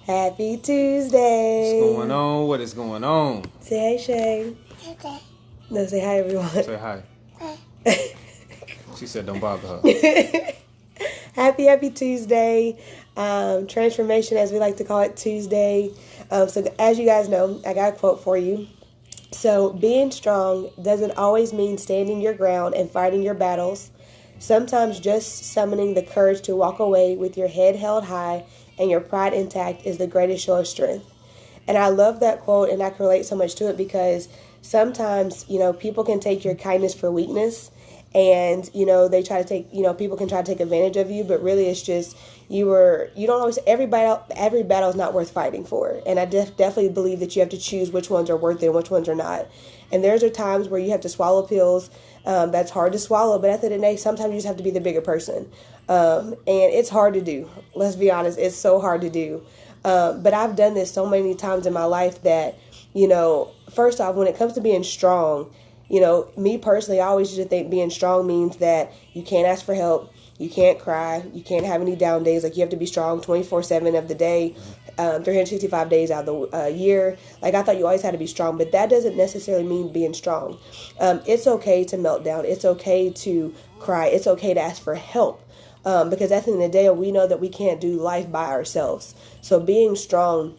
Happy Tuesday. What's going on? What is going on? Say hey, Shay. Okay. No, say hi, everyone. Say hi. She said don't bother her. Happy Tuesday. Transformation, as we like to call it, Tuesday. So as you guys know, I got a quote for you. So being strong doesn't always mean standing your ground and fighting your battles. Sometimes just summoning the courage to walk away with your head held high and your pride intact is the greatest show of strength. And I love that quote, and I can relate so much to it because sometimes, people can take your kindness for weakness, and, they try to take, people can try to take advantage of you, but really it's just, you don't always, every battle is not worth fighting for. And I definitely believe that you have to choose which ones are worth it and which ones are not. And there's times where you have to swallow pills. That's hard to swallow, but at the end of the day, sometimes you just have to be the bigger person. And it's hard to do. Let's be honest. It's so hard to do. But I've done this so many times in my life that, first off, when it comes to being strong, me personally, I always used to think being strong means that you can't ask for help, you can't cry, you can't have any down days. Like, you have to be strong 24/7 of the day, 365 days out of the year. Like, I thought you always had to be strong, but that doesn't necessarily mean being strong. It's okay to melt down. It's okay to cry. It's okay to ask for help. Because at the end of the day, we know that we can't do life by ourselves. So being strong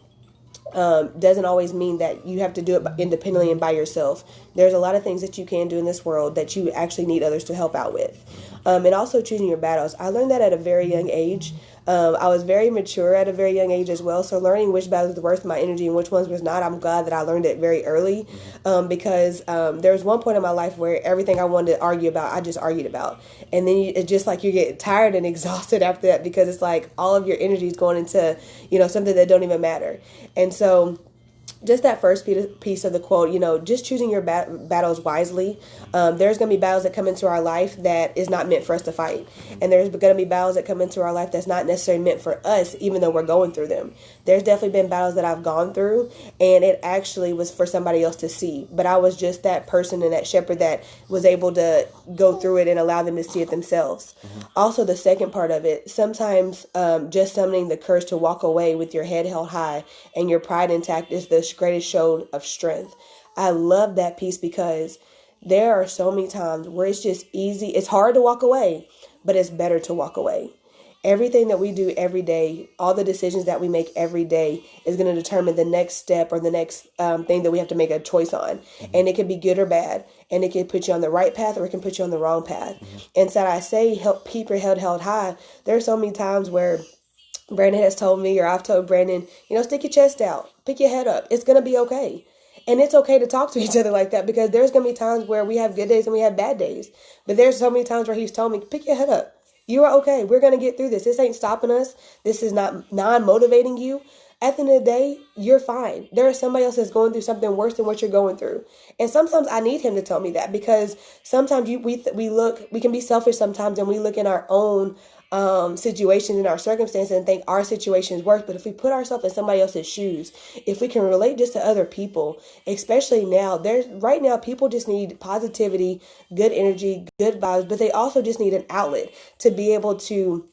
doesn't always mean that you have to do it independently and by yourself. There's a lot of things that you can do in this world that you actually need others to help out with. And also choosing your battles. I learned that at a very young age. I was very mature at a very young age as well. So learning which battles were worth my energy and which ones was not, I'm glad that I learned it very early. Because there was one point in my life where everything I wanted to argue about, I just argued about. And then it's just like you get tired and exhausted after that, because it's like all of your energy is going into, something that don't even matter. And so just that first piece of the quote, just choosing your battles wisely. There's going to be battles that come into our life that is not meant for us to fight. And there's going to be battles that come into our life that's not necessarily meant for us, even though we're going through them. There's definitely been battles that I've gone through, and it actually was for somebody else to see. But I was just that person and that shepherd that was able to go through it and allow them to see it themselves. Also, the second part of it, sometimes just summoning the courage to walk away with your head held high and your pride intact is the greatest show of strength. I love that piece because there are so many times where it's just easy. It's hard to walk away, but it's better to walk away. Everything that we do every day, all the decisions that we make every day is going to determine the next step or the next thing that we have to make a choice on. And it can be good or bad. And it can put you on the right path or it can put you on the wrong path. And so I say, help keep your head held high. There are so many times where Brandon has told me, or I've told Brandon, stick your chest out, pick your head up. It's going to be okay. And it's okay to talk to each other like that, because there's going to be times where we have good days and we have bad days. But there's so many times where he's told me, pick your head up. You are okay. We're going to get through this. This ain't stopping us. This is not non-motivating you. At the end of the day, you're fine. There is somebody else that's going through something worse than what you're going through. And sometimes I need him to tell me that, because sometimes we can be selfish sometimes, and we look in our own situations and our circumstances and think our situation is worse. But if we put ourselves in somebody else's shoes, if we can relate just to other people, especially now, right now people just need positivity, good energy, good vibes, but they also just need an outlet to be able to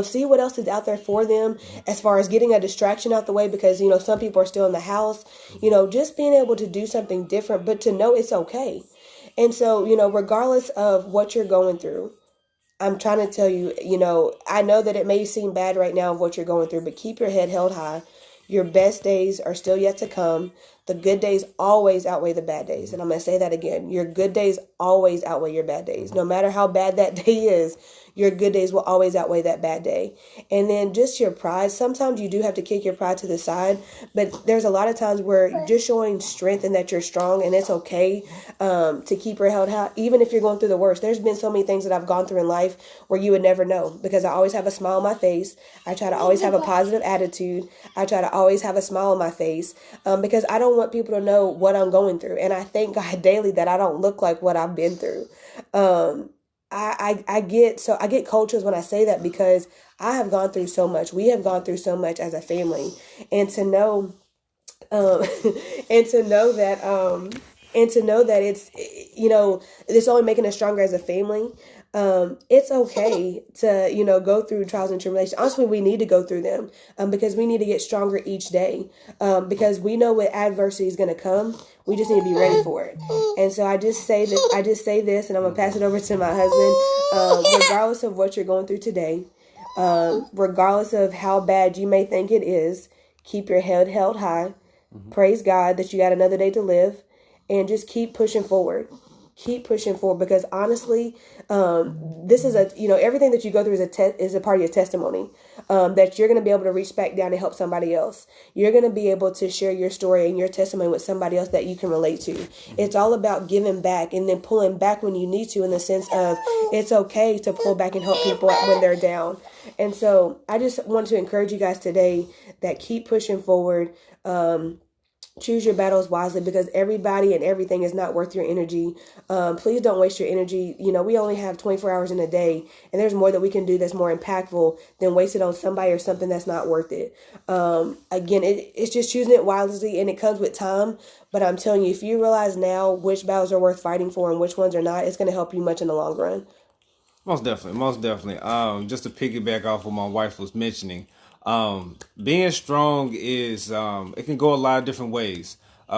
see what else is out there for them, as far as getting a distraction out the way, because, some people are still in the house, just being able to do something different, but to know it's okay. And so, regardless of what you're going through, I'm trying to tell you, I know that it may seem bad right now of what you're going through, but keep your head held high. Your best days are still yet to come. The good days always outweigh the bad days. And I'm going to say that again. Your good days always outweigh your bad days. No matter how bad that day is, your good days will always outweigh that bad day. And then just your pride. Sometimes you do have to kick your pride to the side, but there's a lot of times where just showing strength and that you're strong, and it's okay to keep your head high, even if you're going through the worst. There's been so many things that I've gone through in life where you would never know, because I always have a smile on my face. I try to always have a positive attitude. I try to always have a smile on my face, because I don't want people to know what I'm going through. And I thank God daily that I don't look like what I've been through. I get cultures when I say that, because I have gone through so much. We have gone through so much as a family, and to know, and to know that, it's only making us stronger as a family. it's okay to, go through trials and tribulations. Honestly, we need to go through them because we need to get stronger each day because we know what adversity is going to come. We just need to be ready for it. And so I just say this, and I'm going to pass it over to my husband. Regardless of what you're going through today, regardless of how bad you may think it is, keep your head held high. Praise God that you got another day to live, and just keep pushing forward. Keep pushing forward because honestly, this is everything that you go through is a part of your testimony that you're going to be able to reach back down and help somebody else. You're going to be able to share your story and your testimony with somebody else that you can relate to. It's all about giving back and then pulling back when you need to, in the sense of it's okay to pull back and help people when they're down. And so I just want to encourage you guys today that keep pushing forward. Choose your battles wisely because everybody and everything is not worth your energy. Please don't waste your energy. We only have 24 hours in a day, and there's more that we can do that's more impactful than waste it on somebody or something that's not worth it. Again, it's just choosing it wisely, and it comes with time. But I'm telling you, if you realize now which battles are worth fighting for and which ones are not, it's going to help you much in the long run. Most definitely, most definitely. Just to piggyback off what my wife was mentioning, being strong is it can go a lot of different ways.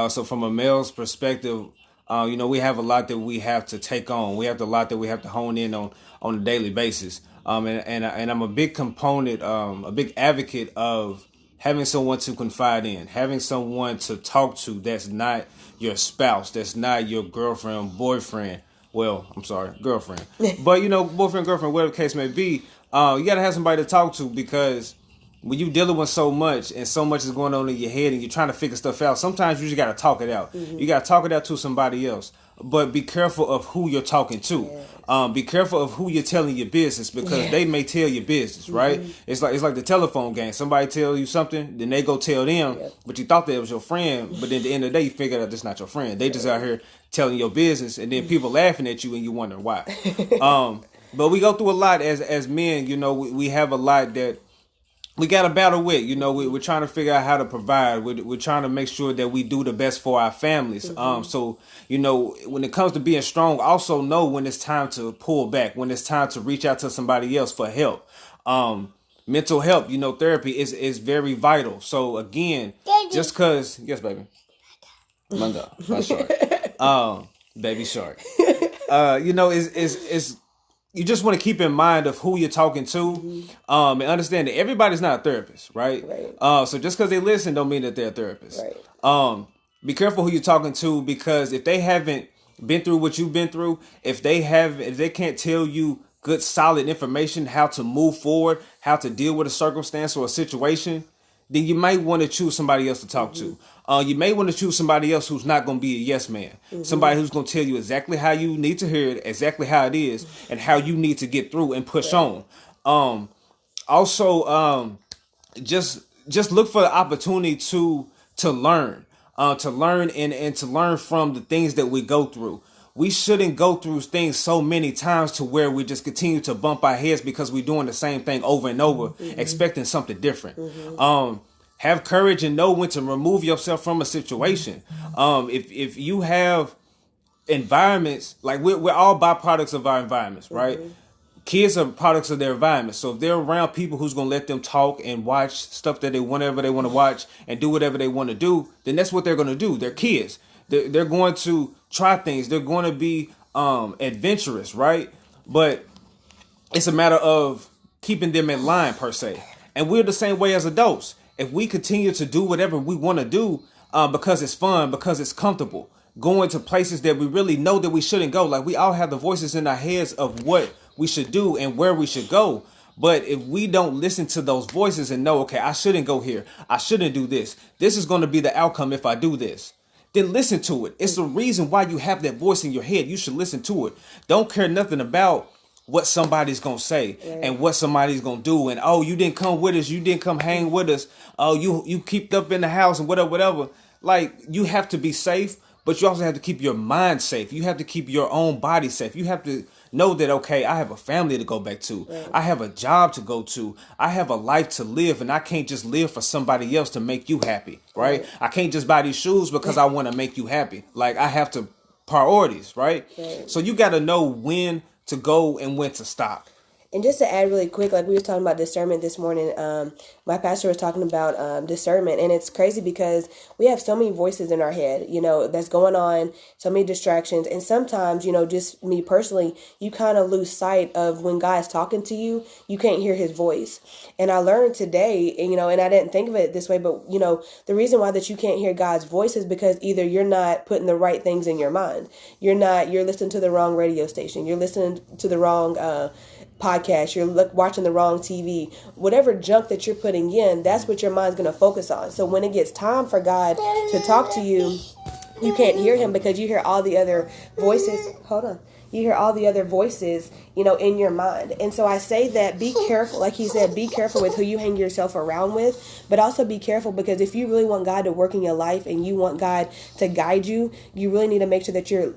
So from a male's perspective, we have a lot that we have to take on. We have a lot that we have to hone in on a daily basis. And I'm a big component, a big advocate of having someone to confide in, having someone to talk to that's not your spouse, that's not your girlfriend, boyfriend. Well, I'm sorry, girlfriend. But, boyfriend, girlfriend, whatever the case may be, you got to have somebody to talk to because when you dealing with so much and so much is going on in your head and you're trying to figure stuff out, sometimes you just got to talk it out. Mm-hmm. You got to talk it out to somebody else. But be careful of who you're talking to. Yes. Be careful of who you're telling your business because they may tell your business, right? Mm-hmm. It's like the telephone game. Somebody tell you something, then they go tell them, but you thought that was your friend. But at the end of the day, you figure out that's not your friend. They just out here telling your business, and then people laughing at you, and you wondering why. But we go through a lot as men. We have a lot that we got to battle with. We're trying to figure out how to provide. We're trying to make sure that we do the best for our families. Mm-hmm. So, when it comes to being strong, also know when it's time to pull back, when it's time to reach out to somebody else for help. Mental health, therapy is very vital. So again, just because, yes, baby. Manga, shark. Baby shark. Is you just want to keep in mind of who you're talking to, and understand that everybody's not a therapist, right? So just because they listen don't mean that they're a therapist. Right. Be careful who you're talking to because if they haven't been through what you've been through, if they can't tell you good, solid information, how to move forward, how to deal with a circumstance or a situation, then you might want to choose somebody else to talk to. You may want to choose somebody else who's not going to be a yes man. Somebody who's going to tell you exactly how you need to hear it, exactly how it is, and how you need to get through and push on. Also, just look for the opportunity to learn, and to learn from the things that we go through. We shouldn't go through things so many times to where we just continue to bump our heads because we're doing the same thing over and over, expecting something different. Have courage and know when to remove yourself from a situation. If you have environments, like we're all byproducts of our environments, right? Kids are products of their environment. So if they're around people who's going to let them talk and watch stuff that whenever they want to watch and do whatever they want to do, then that's what they're going to do. They're kids. They're going to try things. They're going to be adventurous, right? But it's a matter of keeping them in line, per se. And we're the same way as adults. If we continue to do whatever we want to do because it's fun, because it's comfortable, going to places that we really know that we shouldn't go. Like we all have the voices in our heads of what we should do and where we should go. But if we don't listen to those voices and know, okay, I shouldn't go here, I shouldn't do this, this is going to be the outcome if I do this, then listen to it. It's the reason why you have that voice in your head. You should listen to it. Don't care nothing about what somebody's going to say and what somebody's going to do. And, oh, you didn't come with us. You didn't come hang with us. Oh, you kept up in the house and whatever. Like, you have to be safe, but you also have to keep your mind safe. You have to keep your own body safe. You have to know that, okay, I have a family to go back to. I have a job to go to. I have a life to live, and I can't just live for somebody else to make you happy, right? I can't just buy these shoes because I want to make you happy. Like, I have to priorities, right? So you got to know when to go and when to stop. And just to add really quick, like we were talking about discernment this morning, my pastor was talking about discernment, and it's crazy because we have so many voices in our head, that's going on, so many distractions, and sometimes, just me personally, you kind of lose sight of when God's talking to you, you can't hear his voice. And I learned today, and I didn't think of it this way, but, the reason why that you can't hear God's voice is because either you're not putting the right things in your mind, you're listening to the wrong radio station, you're listening to the wrong podcast, you're watching the wrong TV, whatever junk that you're putting in, that's what your mind's going to focus on. So when it gets time for God to talk to you, you can't hear him because you hear all the other voices. Hold on. You hear all the other voices, in your mind. And so I say that be careful, like he said, be careful with who you hang yourself around with, but also be careful because if you really want God to work in your life and you want God to guide you, you really need to make sure that you're,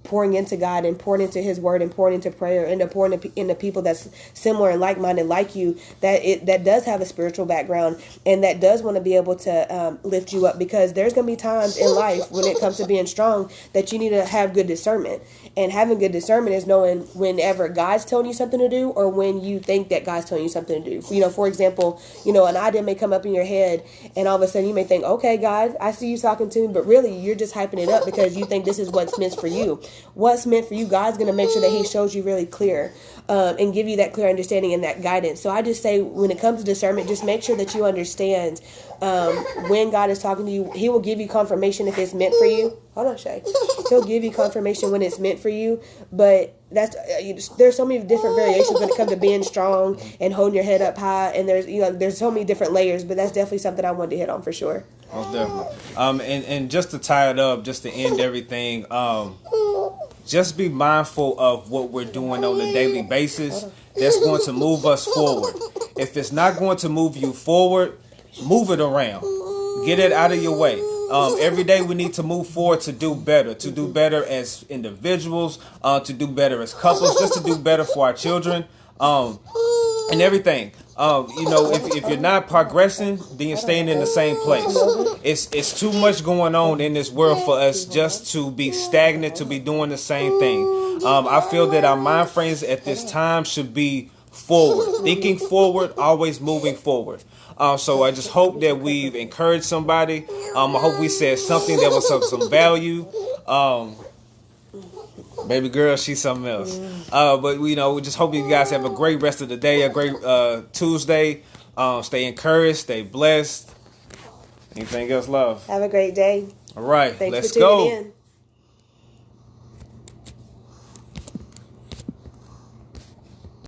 pouring into God and pouring into his word and pouring into prayer and pouring into people that's similar and like-minded like you, that does have a spiritual background and that does want to be able to lift you up, because there's going to be times in life when it comes to being strong that you need to have good discernment. And having good discernment is knowing whenever God's telling you something to do or when you think that God's telling you something to do. For example, an idea may come up in your head and all of a sudden you may think, okay, God, I see you talking to me, but really you're just hyping it up because you think this is what's meant for you. What's meant for you, God's going to make sure that he shows you really clear and give you that clear understanding and that guidance. So I just say when it comes to discernment, just make sure that you understand when God is talking to you. He will give you confirmation if it's meant for you. Hold on, Shay. He'll give you confirmation when it's meant for you, but there's so many different variations when it comes to being strong and holding your head up high, and there's so many different layers, but that's definitely something I wanted to hit on for sure. Most definitely. And just to tie it up, just to end everything, just be mindful of what we're doing on a daily basis that's going to move us forward. If it's not going to move you forward, move it around. Get it out of your way. Every day we need to move forward to do better as individuals, to do better as couples, just to do better for our children, and everything. If you're not progressing, then you're staying in the same place. It's too much going on in this world for us just to be stagnant, to be doing the same thing. I feel that our mind frames at this time should be forward, thinking forward, always moving forward. So I just hope that we've encouraged somebody. I hope we said something that was of some value. Baby girl, she's something else. But we just hope you guys have a great rest of the day, a great Tuesday. Stay encouraged, stay blessed. Anything else, love? Have a great day. All right, Thanks let's for tuning go. in.